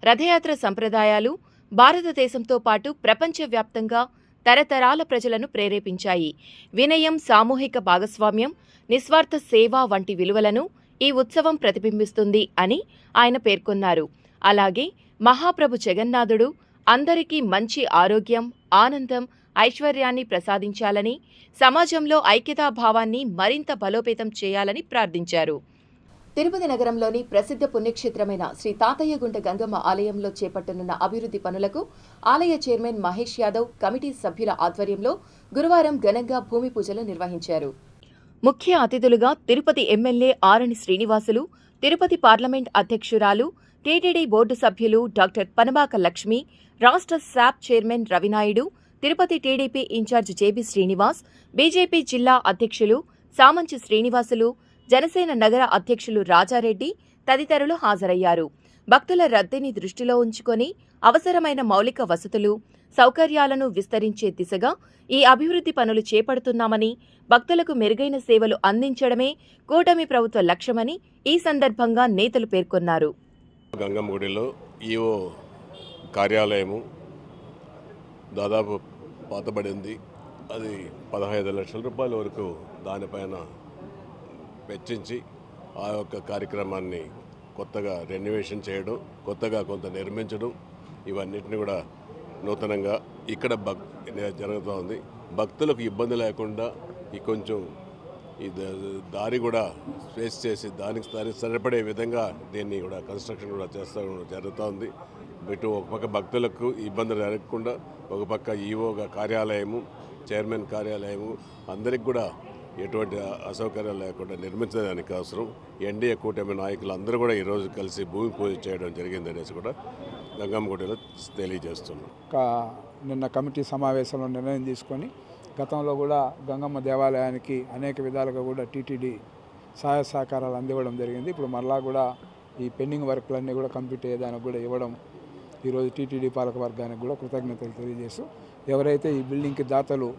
Speaker 3: రథయాత్ర సంప్రదాయాలు భారతదేశంతో పాటు ప్రపంచవ్యాప్తంగా తరతరాల ప్రజలను ప్రేరేపించాయి. వినయం, సామూహిక భాగస్వామ్యం, నిస్వార్థ సేవ వంటి విలువలను ఈ ఉత్సవం ప్రతిబింబిస్తుంది అని ఆయన పేర్కొన్నారు. అలాగే మహాప్రభు జగన్నాథుడు అందరికీ మంచి ఆరోగ్యం, ఆనందం, ఐశ్వర్యాన్ని ప్రసాదించాలని, సమాజంలో ఐక్యతాభావాన్ని మరింత బలోపేతం చేయాలని ప్రార్థించారు. తిరుపతి నగరంలోని ప్రసిద్ధ పుణ్యక్షేత్రమైన శ్రీ తాతయ్యగుంట గంగమ్మ ఆలయంలో చేపట్టనున్న అభివృద్ధి పనులకు ఆలయ చైర్మన్ మహేష్ యాదవ్ కమిటీ సభ్యుల ఆధ్వర్యంలో గురువారం ఘనంగా భూమి పూజలు నిర్వహించారు. ముఖ్య అతిథులుగా తిరుపతి ఎమ్మెల్యే ఆరణి శ్రీనివాసులు, తిరుపతి పార్లమెంట్ అధ్యక్షురాలు, టీటీడీ బోర్డు సభ్యులు డాక్టర్ పనబాక లక్ష్మి, రాష్ట్ర SAAP chairman Ravi Naidu, Tirupati TDP in charge J B Srinivas, BJP జిల్లా అధ్యక్షులు సామంచి శ్రీనివాసులు, జనసేన నగర అధ్యక్షులు రాజారెడ్డి తదితరులు హాజరయ్యారు. భక్తుల రద్దీని దృష్టిలో ఉంచుకొని అవసరమైన మౌలిక వసతులు, సౌకర్యాలను విస్తరించే దిశగా ఈ అభివృద్ధి పనులు చేపడుతున్నామని, భక్తులకు మెరుగైన సేవలు అందించడమే కూటమి ప్రభుత్వ లక్ష్యమని ఈ సందర్భంగా నేతలు పేర్కొన్నారు.
Speaker 9: గంగమ్మ గుడిలో ఈఓ కార్యాలయము దాదాపు పాతబడింది. అది 15 లక్షల రూపాయల వరకు దానిపైన వెచ్చించి ఆ యొక్క కార్యక్రమాన్ని కొత్తగా రెన్యువేషన్ చేయడం, కొత్తగా కొంత నిర్మించడం, ఇవన్నిటిని కూడా నూతనంగా ఇక్కడ జరుగుతూ ఉంది. భక్తులకు ఇబ్బంది లేకుండా ఈ కొంచెం ఈ దారి కూడా స్పేస్ చేసి దానికి సరిపడే విధంగా దీన్ని కూడా కన్స్ట్రక్షన్ కూడా జరుగుతూ ఉంది. ఇటు ఒక పక్క భక్తులకు ఇబ్బందులు జరగకుండా, ఒక పక్క ఈఓగా కార్యాలయము, చైర్మన్ కార్యాలయము అందరికి కూడా ఎటువంటి అసౌకర్యాలు లేకుండా నిర్మించడానికి అవసరం. ఎన్డీఏ కూటమి నాయకులు అందరూ కూడా ఈరోజు కలిసి భూమి పూజ చేయడం జరిగిందనేసి కూడా గంగమ్మ గుడిలో తెలియజేస్తున్నాం.
Speaker 10: నిన్న కమిటీ సమావేశంలో నిర్ణయం తీసుకొని గతంలో కూడా గంగమ్మ దేవాలయానికి అనేక విధాలుగా కూడా టీటీడీ సహాయ సహకారాలు అందివ్వడం జరిగింది. ఇప్పుడు మరలా కూడా ఈ పెండింగ్ వర్క్లన్నీ కూడా కంప్లీట్ అయ్యేదానికి కూడా ఇవ్వడం, ఈరోజు టీటీడీ పాలక వర్గానికి కూడా కృతజ్ఞతలు తెలియజేస్తూ, ఎవరైతే ఈ బిల్డింగ్కి దాతలు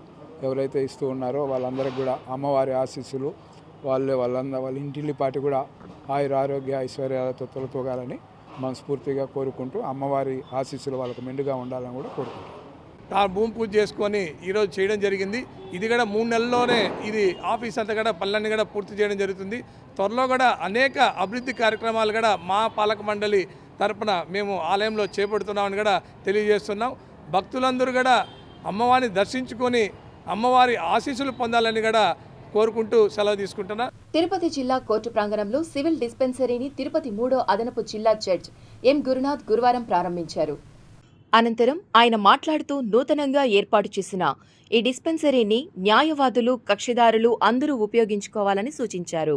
Speaker 10: ఎవరైతే ఇస్తూ ఉన్నారో వాళ్ళందరికీ కూడా అమ్మవారి ఆశీస్సులు, వాళ్ళ ఇంటిల్లిపాటి కూడా ఆరోగ్య ఐశ్వర్యాలతో తొలతూగాలని మనస్ఫూర్తిగా కోరుకుంటూ, అమ్మవారి ఆశీస్సులు వాళ్ళకు మెండుగా ఉండాలని కూడా కోరుకుంటాం.
Speaker 11: భూమి పూజ చేసుకొని ఈరోజు చేయడం జరిగింది. ఇది కూడా 3 నెలల్లోనే ఇది ఆఫీస్ అంతా కూడా పనులన్నీ కూడా పూర్తి చేయడం జరుగుతుంది. త్వరలో కూడా అనేక అభివృద్ధి కార్యక్రమాలు కూడా మా పాలక మండలి తరపున మేము ఆలయంలో చేపడుతున్నామని కూడా తెలియజేస్తున్నాం. భక్తులందరూ కూడా అమ్మవారిని దర్శించుకొని అమ్మవారి ఆశీస్సులు పొందాలని కూడా కోరుకుంటూ సెలవు తీసుకుంటున్నా.
Speaker 3: తిరుపతి జిల్లా కోర్టు ప్రాంగణంలో సివిల్ డిస్పెన్సరీని తిరుపతి 3వ అదనపు జిల్లా జడ్జ్ ఎం గురునాథ్ గురువారం ప్రారంభించారు. అనంతరం ఆయన మాట్లాడుతూ, నూతనంగా ఏర్పాటు చేసిన ఈ డిస్పెన్సరీని న్యాయవాదులు, కక్షిదారులు అందరూ ఉపయోగించుకోవాలని సూచించారు.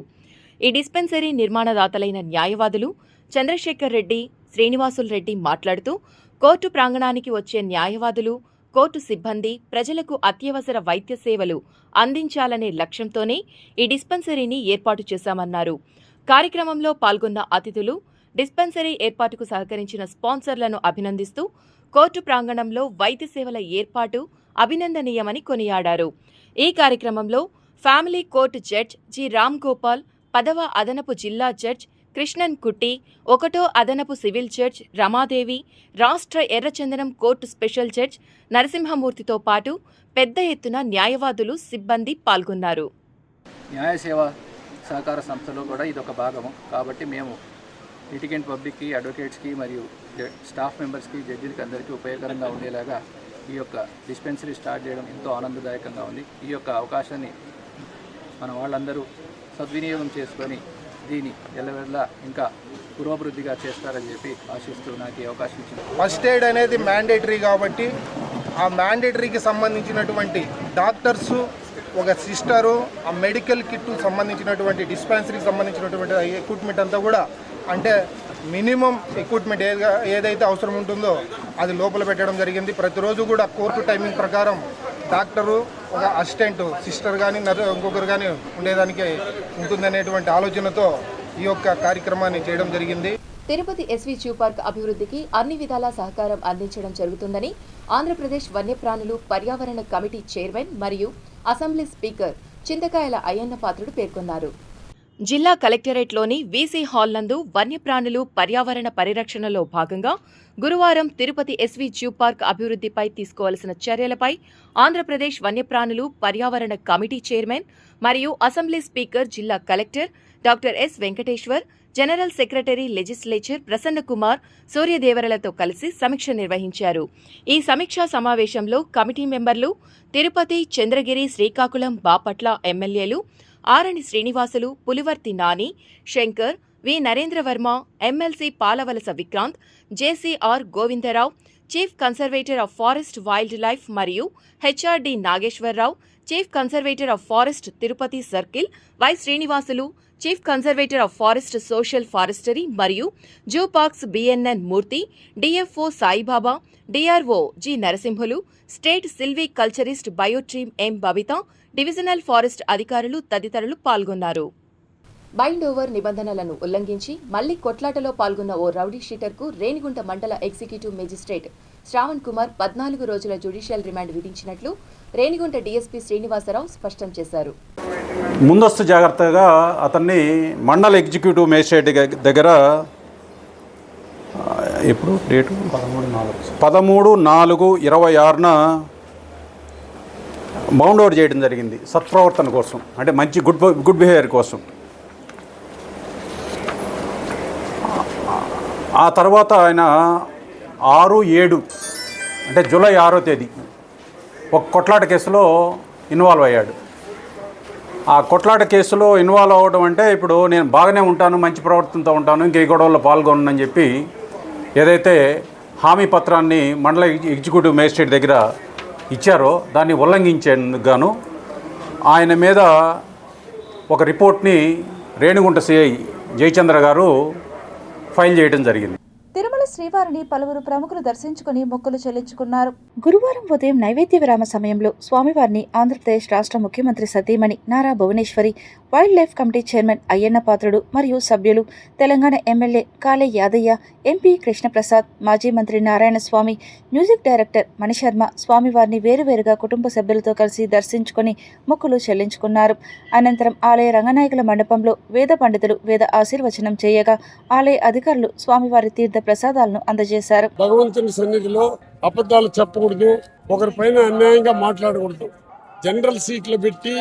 Speaker 3: ఈ డిస్పెన్సరీ నిర్మాణదాతలైన న్యాయవాదులు చంద్రశేఖర్ రెడ్డి, శ్రీనివాసులు రెడ్డి మాట్లాడుతూ, కోర్టు ప్రాంగణానికి వచ్చే న్యాయవాదులు, కోర్టు సిబ్బంది ప్రజలకు అత్యవసర వైద్య సేవలు అందించాలనే లక్ష్యంతోనే ఈ డిస్పెన్సరీని ఏర్పాటు చేశామన్నారు. కార్యక్రమంలో పాల్గొన్న అతిథులు డిస్పెన్సరీ ఏర్పాటుకు సహకరించిన స్పాన్సర్లను అభినందిస్తూ, కోర్టు ప్రాంగణంలో వైద్య సేవల ఏర్పాటు అభినందనీయమని కొనియాడారు. ఈ కార్యక్రమంలో family court judge G Ram Gopal, 10వ అదనపు జిల్లా జడ్జ్ కృష్ణన్ కుట్టి, 1వ అదనపు సివిల్ జడ్జ్ రమాదేవి, రాష్ట్ర ఎర్రచందనం కోర్టు స్పెషల్ జడ్జ్ నరసింహమూర్తితో పాటు పెద్ద ఎత్తున న్యాయవాదులు, సిబ్బంది పాల్గొన్నారు.
Speaker 12: న్యాయ సేవా సహకార సంస్థలో కూడా ఇదొక భాగము కాబట్టి మేము లిటిగెంట్ పబ్లిక్కి, అడ్వకేట్స్కి మరియు స్టాఫ్ మెంబర్స్కి, జడ్జిలకి అందరికీ ఉపయోగకరంగా ఉండేలాగా ఈ యొక్క డిస్పెన్సరీ స్టార్ట్ చేయడం ఎంతో ఆనందదాయకంగా ఉంది. ఈ యొక్క అవకాశాన్ని మన వాళ్ళందరూ సద్వినియోగం చేసుకొని దీన్ని ఎల్లవెల్లా ఇంకా పురోభివృద్ధిగా చేస్తారని చెప్పి ఆశిస్తూ నాకు ఈ అవకాశం ఇచ్చింది.
Speaker 6: ఫస్ట్ ఎయిడ్ అనేది మ్యాండేటరీ కాబట్టి ఆ మ్యాండేటరీకి సంబంధించినటువంటి డాక్టర్సు, ఒక సిస్టరు, ఆ మెడికల్ కిట్ సంబంధించినటువంటి డిస్పెన్సరీకి సంబంధించినటువంటి ఎక్విప్మెంట్ అంతా కూడా అంటే మినిమం ఎక్విప్మెంట్ ఏదైతే అవసరం ఉంటుందో అది లోపల పెట్టడం జరిగింది. ప్రతిరోజు కూడా కోర్టు టైమింగ్ ప్రకారం డాక్టరు, ఒక అసిస్టెంట్ సిస్టర్ కానీ ఇంకొకరు కానీ ఉండేదానికి ఉంటుందనేటువంటి ఆలోచనతో ఈ యొక్క కార్యక్రమాన్ని చేయడం జరిగింది.
Speaker 3: తిరుపతి ఎస్వి జూ పార్క్ అభివృద్ధికి అన్ని విధాలా సహకారం అందించడం జరుగుతుందని ఆంధ్రప్రదేశ్ వన్యప్రాణులు పర్యావరణ కమిటీ చైర్మన్ మరియు అసెంబ్లీ స్పీకర్ చింతకాయల అయ్యన్న పాత్రుడు పేర్కొన్నారు. జిల్లా కలెక్టరేట్లోని వీసీ హాల్ నందు వన్యప్రాణులు పర్యావరణ పరిరక్షణలో భాగంగా గురువారం తిరుపతి ఎస్వి జూ పార్క్ అభివృద్ధిపై తీసుకోవాల్సిన చర్యలపై ఆంధ్రప్రదేశ్ వన్యప్రాణులు పర్యావరణ కమిటీ చైర్మన్ మరియు అసెంబ్లీ స్పీకర్, జిల్లా collector doctor S Venkateswar, general secretary legislature Prasannakumar సూర్యదేవరలతో కలిసి సమీక్ష నిర్వహించారు. ఈ సమీక్షా సమావేశంలో కమిటీ మెంబర్లు, తిరుపతి, చంద్రగిరి, శ్రీకాకుళం, బాపట్ల ఎమ్మెల్యేలు Arani Srinivasulu, Pulivarthi Nani, Shankar, V Narendravarma, MLC Palavalasa Vikrant, JCR Govindarao, chief conservator of forest wild life మరియు HRD Nageswararao, chief conservator of forest Tirupati circle Y Srinivasulu, chief conservator of forest social forestry మరియు zoo parks BNN Murthy, DFO Saibaba, DRO G Narasimhulu, state silviculturist బయోట్రీమ్ ఎం బబిత, డివిజనల్ ఫారెస్ట్ అధికారులు తదితరులు పాల్గొన్నారు. బైండ్ ఓవర్ నిబంధనలను ఉల్లంఘించి మళ్లీ కొట్లాటలో పాల్గొన్న ఓ రౌడీ షీటర్కు రేణిగుంట మండల ఎగ్జిక్యూటివ్ మేజిస్ట్రేట్ శ్రావణ్ కుమార్ 14 రోజుల జ్యుడిషియల్ రిమాండ్ విధించినట్లు రేణిగుంట డీఎస్పీ శ్రీనివాసరావు స్పష్టం చేశారు.
Speaker 13: ముందస్తు జాగ్రత్తగా అతన్ని మండల ఎగ్జిక్యూటివ్ మేజిస్ట్రేట్ దగ్గర ఇప్పుడు డేటు 13/4/26న బౌండ్ ఓవర్ చేయడం జరిగింది. సత్ప్రవర్తన కోసం, అంటే మంచి గుడ్ బిహేవియర్ కోసం. ఆ తర్వాత ఆయన 6/7 అంటే జూలై 6వ తేదీ ఒక కొట్లాట కేసులో ఇన్వాల్వ్ అయ్యాడు. ఆ కొట్లాట కేసులో ఇన్వాల్వ్ అవ్వడం అంటే ఇప్పుడు నేను బాగానే ఉంటాను, మంచి ప్రవర్తనతో ఉంటాను, ఇంకే గొడవల్లో పాల్గొనని చెప్పి ఏదైతే హామీ పత్రాన్ని మండల ఎగ్జిక్యూటివ్ మేజిస్ట్రేట్ దగ్గర ఇచ్చారో దాన్ని ఉల్లంఘించేందుకు గాను ఆయన మీద ఒక రిపోర్ట్ని రేణిగుంట సిఐ జయచంద్ర గారు ఫైల్ చేయడం జరిగింది.
Speaker 1: తిరుమల శ్రీవారిని పలువురు ప్రముఖులు దర్శించుకుని మొక్కులు చెల్లించుకున్నారు. గురువారం ఉదయం నైవేద్య విరామ సమయంలో స్వామివారిని ఆంధ్రప్రదేశ్ రాష్ట్ర ముఖ్యమంత్రి సతీమణి Nara Bhuvaneswari, wild life committee chairman Ayyanna Patrudu మరియు సభ్యులు, తెలంగాణ ఎమ్మెల్యే కాళే యాదయ్య, ఎంపీ కృష్ణప్రసాద్, మాజీ మంత్రి నారాయణస్వామి, మ్యూజిక్ డైరెక్టర్ మణిశర్మ స్వామివారిని వేరువేరుగా కుటుంబ సభ్యులతో కలిసి దర్శించుకుని మొక్కులు చెల్లించుకున్నారు. అనంతరం ఆలయ రంగనాయకుల మండపంలో వేద పండితులు వేద ఆశీర్వచనం చేయగా ఆలయ అధికారులు స్వామివారి తీర్థ ప్రసాదాలను అందజేశారు.
Speaker 14: భగవంతుని సన్నిధిలో అబద్ధాలు చెప్పకూడదు, ఒకరిపైన అన్యాయంగా మాట్లాడకూడదు. జనరల్ సీట్లు పెట్టి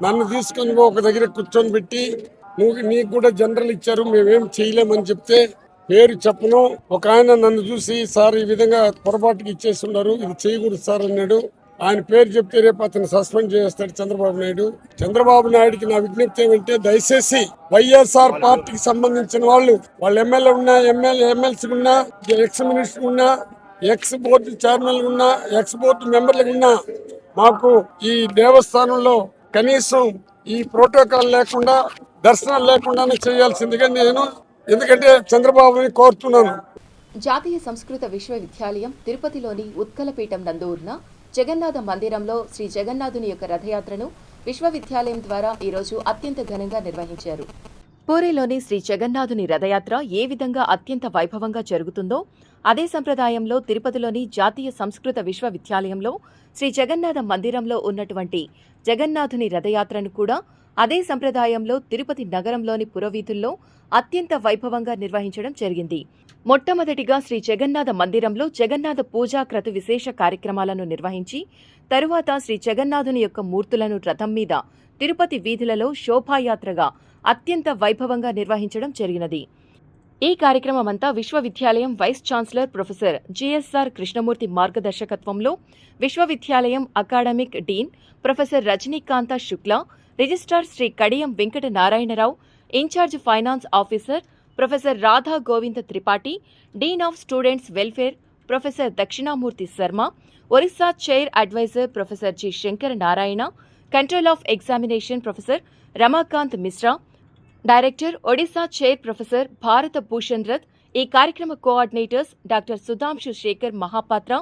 Speaker 14: నన్ను తీసుకొని ఒక దగ్గర కూర్చొని పెట్టి నీకు కూడా జనరల్ ఇచ్చారు, మేమేం చేయలేమని చెప్తే పేరు చెప్పను. ఒక ఆయన నన్ను చూసి సార్ ఈ విధంగా పొరపాటుకి ఇచ్చేస్తున్నారు, ఇది చేయకూడదు సార్ అన్నాడు. ఆయన పేరు చెప్తే రేపు అతను సస్పెండ్ చేస్తాడు చంద్రబాబు నాయుడు. చంద్రబాబు నాయుడుకి నా విజ్ఞప్తి ఏమంటే దయచేసి వైఎస్ఆర్ పార్టీకి సంబంధించిన వాళ్ళు ఎమ్మెల్యే ఉన్నా, ఎమ్మెల్సీ ఉన్నా, ఎక్స్ మినిస్టర్ ఉన్నా, ఎక్స్ బోర్డు చైర్మన్ ఉన్నా, ఎక్స్ బోర్డు మెంబర్లు ఉన్నా మాకు ఈ దేవస్థానంలో కనీసం ఈ ప్రోటోకాల్ లేకుండా, దర్శనం లేకుండానే చేయాల్సిందిగా నేను ఎందుకంటే చంద్రబాబుని కోరుతున్నాను.
Speaker 3: జాతీయ సంస్కృత విశ్వవిద్యాలయం తిరుపతిలోని ఉత్కలపీఠం నందు ఉన్న జగన్నాథ మందిరంలో శ్రీ జగన్నాథుని యొక్క రథయాత్రను విశ్వవిద్యాలయం ద్వారా ఈరోజు అత్యంత ఘనంగా నిర్వహించారు. పూరిలోని శ్రీ జగన్నాథుని రథయాత్ర ఏ విధంగా అత్యంత వైభవంగా జరుగుతుందో అదే సంప్రదాయంలో తిరుపతిలోని జాతీయ సంస్కృత విశ్వవిద్యాలయంలో శ్రీ జగన్నాథ మందిరంలో ఉన్నటువంటి జగన్నాథుని రథయాత్రను కూడా అదే సంప్రదాయంలో తిరుపతి నగరంలోని పురవీధుల్లో అత్యంత వైభవంగా నిర్వహించడం జరిగింది. మొట్టమొదటిగా శ్రీ జగన్నాథ మందిరంలో జగన్నాథ పూజా క్రతు విశేష కార్యక్రమాలను నిర్వహించి తరువాత శ్రీ జగన్నాథుని యొక్క మూర్తులను రథం మీద తిరుపతి వీధులలో శోభాయాత్రగా అత్యంత వైభవంగా నిర్వహించడం జరిగినది. ఈ కార్యక్రమమంతా విశ్వవిద్యాలయం vice chancellor professor GSR Krishnamurthy మార్గదర్శకత్వంలో విశ్వవిద్యాలయం academic dean professor Rajanikanta Shukla, registrar Shri Kadiyam Venkata Narayanarao, in charge finance officer professor Radha Govinda Tripathi, dean of students welfare professor Dakshinamurthy Sharma, Orissa chair advisor professor G Shankara Narayana, control of examination professor Ramakant Mishra, director Odisha chair professor Bharata Bhushan Rath, ఈ కార్యక్రమ coordinators doctor Sudhanshu Shekhar Mahapatra,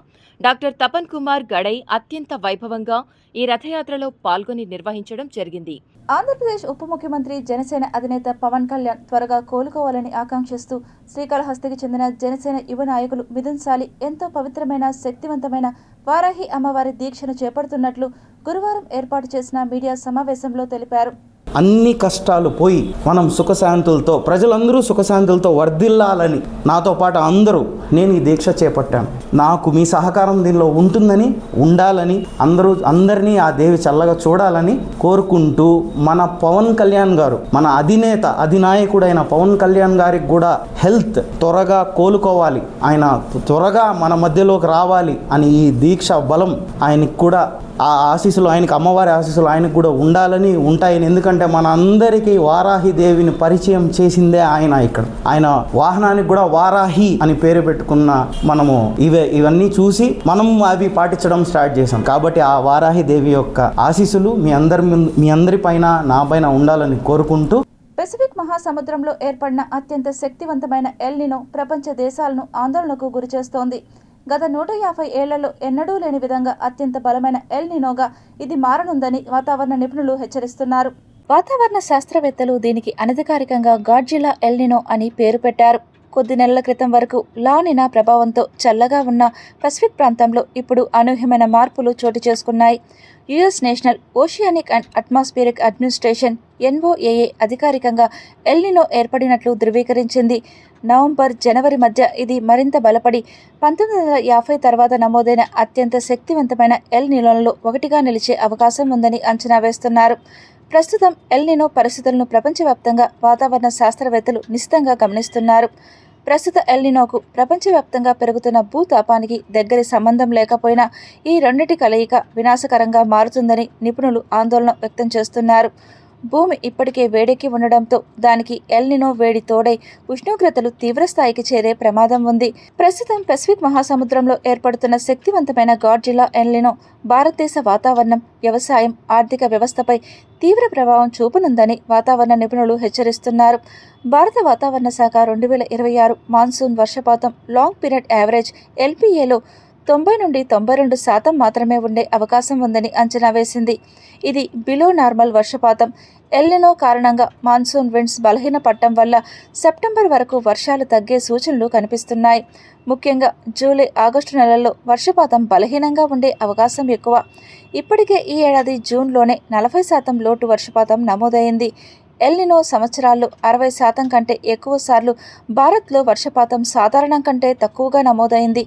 Speaker 3: doctor Tapan Kumar Gadai అత్యంత వైభవంగా ఈ రథయాత్రలో పాల్గొని నిర్వహించడం జరిగింది.
Speaker 1: ఆంధ్రప్రదేశ్ ఉప ముఖ్యమంత్రి జనసేన అధినేత పవన్ కళ్యాణ్ త్వరగా కోలుకోవాలని ఆకాంక్షిస్తూ శ్రీకాళహస్తికి చెందిన జనసేన యువ నాయకులు మిథున్ సాలి ఎంతో పవిత్రమైన శక్తివంతమైన వారాహి అమ్మవారి దీక్షను చేపడుతున్నట్లు గురువారం ఏర్పాటు చేసిన మీడియా సమావేశంలో తెలిపారు.
Speaker 15: అన్ని కష్టాలు పోయి మనం సుఖశాంతులతో ప్రజలందరూ సుఖశాంతులతో వర్ధిల్లాలని నాతో పాటు అందరూ నేను ఈ దీక్ష చేపట్టాను. నాకు మీ సహకారం దీనిలో ఉంటుందని ఉండాలని అందరినీ ఆ దేవి చల్లగా చూడాలని కోరుకుంటూ మన పవన్ కళ్యాణ్ గారు మన అధినాయకుడైన పవన్ కళ్యాణ్ గారికి కూడా హెల్త్ త్వరగా కోలుకోవాలి, ఆయన త్వరగా మన మధ్యలోకి రావాలి అని ఈ దీక్ష బలం ఆయనకి కూడా ఆ ఆశీస్సులు ఆయనకి అమ్మవారి ఆశీస్సులు ఆయనకు కూడా ఉండాలని ఉంటాయని. ఎందుకంటే మన అందరికీ వారాహి దేవిని పరిచయం చేసిందే ఆయన. ఇక్కడ ఆయన వాహనానికి కూడా వారాహి అని పేరు పెట్టుకున్న మనము ఇవన్నీ చూసి మనం అవి పాటించడం స్టార్ట్ చేసాం. కాబట్టి ఆ వారాహి దేవి యొక్క ఆశీస్సులు మీ అందరి పైన నా పైన ఉండాలని కోరుకుంటూ
Speaker 1: పెసిఫిక్ మహాసముద్రంలో ఏర్పడిన అత్యంత శక్తివంతమైన ఎల్ నినో ప్రపంచ దేశాలను ఆందోళనకు గురిచేస్తోంది. గత 150 ఏళ్లలో ఎన్నడూ లేని విధంగా అత్యంత బలమైన ఎల్ నినోగా ఇది మారనుందని వాతావరణ నిపుణులు హెచ్చరిస్తున్నారు. వాతావరణ శాస్త్రవేత్తలు దీనికి అనధికారికంగా గాడ్జిలా ఎల్ నినో అని పేరు పెట్టారు. కొద్ది నెలల క్రితం వరకు లా నినా ప్రభావంతో చల్లగా ఉన్న పసిఫిక్ ప్రాంతంలో ఇప్పుడు అనూహ్యమైన మార్పులు చోటు చేసుకున్నాయి. US national oceanic and atmospheric administration NOAA అధికారికంగా ఎల్ నినో ఏర్పడినట్లు ధృవీకరించింది. నవంబర్, జనవరి మధ్య ఇది మరింత బలపడి 1950 తర్వాత నమోదైన అత్యంత శక్తివంతమైన ఎల్ నినోలలో ఒకటిగా నిలిచే అవకాశం ఉందని అంచనా వేస్తున్నారు. ప్రస్తుతం ఎల్ నినో పరిస్థితులను ప్రపంచవ్యాప్తంగా వాతావరణ శాస్త్రవేత్తలు నిశితంగా గమనిస్తున్నారు. ప్రస్తుత ఎల్ నినోకు ప్రపంచవ్యాప్తంగా పెరుగుతున్న భూతాపానికి దగ్గరి సంబంధం లేకపోయినా ఈ రెండింటి కలయిక వినాశకరంగా మారుతుందని నిపుణులు ఆందోళన వ్యక్తం చేస్తున్నారు. భూమి ఇప్పటికే వేడెక్కి ఉండడంతో దానికి ఎల్ నినో వేడి తోడై ఉష్ణోగ్రతలు తీవ్రస్థాయికి చేరే ప్రమాదం ఉంది. ప్రస్తుతం పసిఫిక్ మహాసముద్రంలో ఏర్పడుతున్న శక్తివంతమైన గాడ్జిలా ఎల్ నినో భారతదేశ వాతావరణం, వ్యవసాయం, ఆర్థిక వ్యవస్థపై తీవ్ర ప్రభావం చూపనుందని వాతావరణ నిపుణులు హెచ్చరిస్తున్నారు. భారత వాతావరణ శాఖ 2026 మాన్సూన్ వర్షపాతం లాంగ్ పీరియడ్ యావరేజ్ LPAలో 90 నుండి 92% మాత్రమే ఉండే అవకాశం ఉందని అంచనా వేసింది. ఇది బిలో నార్మల్ వర్షపాతం. ఎల్ నినో కారణంగా మాన్సూన్ విండ్స్ బలహీనపడటం వల్ల సెప్టెంబర్ వరకు వర్షాలు తగ్గే సూచనలు కనిపిస్తున్నాయి. ముఖ్యంగా జూలై, ఆగస్టు నెలల్లో వర్షపాతం బలహీనంగా ఉండే అవకాశం ఎక్కువ. ఇప్పటికే ఈ ఏడాది జూన్లోనే 40% లోటు వర్షపాతం నమోదైంది. ఎల్ నినో సంవత్సరాల్లో 60% కంటే ఎక్కువ సార్లు భారత్లో వర్షపాతం సాధారణం కంటే తక్కువగా నమోదైంది.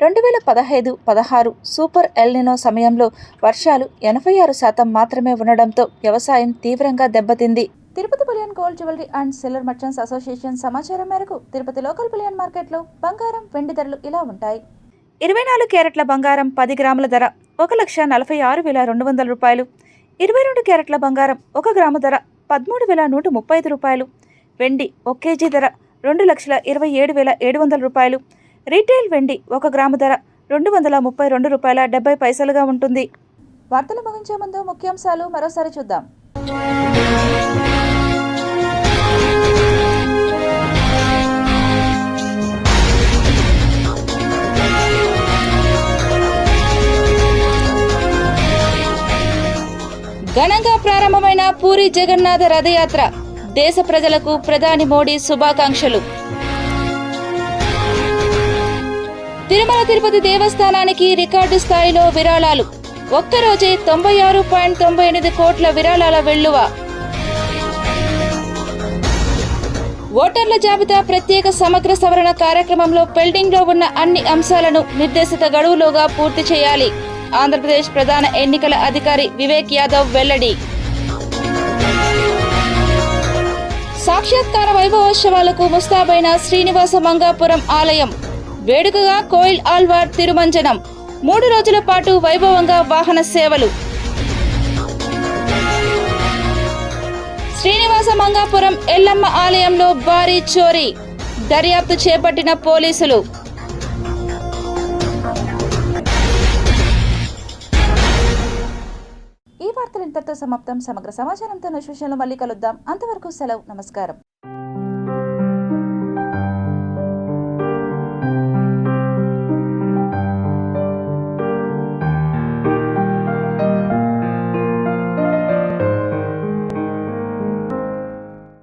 Speaker 1: 2015-16 సూపర్ ఎల్ నినో సమయంలో వర్షాలు 86% మాత్రమే ఉండడంతో వ్యవసాయం తీవ్రంగా దెబ్బతింది. Tirupati bullion gold jewellery and silver merchants association సమాచారం మేరకు తిరుపతి లోకల్ బులియన్ మార్కెట్లో బంగారం, వెండి ధరలు ఇలా ఉంటాయి. 24 క్యారెట్ల బంగారం 10 గ్రాముల ధర 1,46,200 రూపాయలు. 22 క్యారెట్ల బంగారం 1 గ్రాము ధర 13,135 రూపాయలు. వెండి 1 కేజీ ధర 2,27,700 రూపాయలు. రీటైల్ వెండి 1 గ్రాము ధర 232 రూపాయల 70 పైసలుగా ఉంటుంది. వార్తలు ముగించే ముందు ముఖ్యాంశాలు మరోసారి చూద్దాం. ఘనంగా ప్రారంభమైన పూరి జగన్నాథ రథయాత్ర దేశ ప్రజలకు ప్రధాని మోడీ శుభాకాంక్షలు. తిరుమల తిరుపతి దేవస్థానానికి రికార్డు స్థాయిలో విరాళాలు. ఒక్కరోజే 96.98 కోట్ల విరాళాల వెల్లువ. ఓటర్ల జాబితా ప్రత్యేక సమగ్ర సవరణ కార్యక్రమంలో పెండింగ్లో ఉన్న అన్ని అంశాలను నిర్దేశిత గడువులోగా పూర్తి చేయాలి. ఆంధ్రప్రదేశ్ ప్రధాన ఎన్నికల అధికారి వివేక్ యాదవ్ వెల్లడి. సాక్షాత్కార వైభవోత్సవాలకు ముస్తాబైన శ్రీనివాస మంగాపురం ఆలయం. వేడుకగా కోయిల్ ఆల్వార్ తిరుమంజనం. 3 రోజుల పాటు వైభవంగా వాహన సేవలు. శ్రీనివాస మంగాపురం ఎల్లమ్మ ఆలయంలో భారీ చోరీ. దర్యాప్తు చేపట్టిన పోలీసులు. ఈ వార్తలు ఇంతటితో సమాప్తం. సమగ్ర సమాచారంతో నెక్స్ట్ విషయంలో మళ్ళీ కలుద్దాం. అంతవరకు సెలవు. నమస్కారం.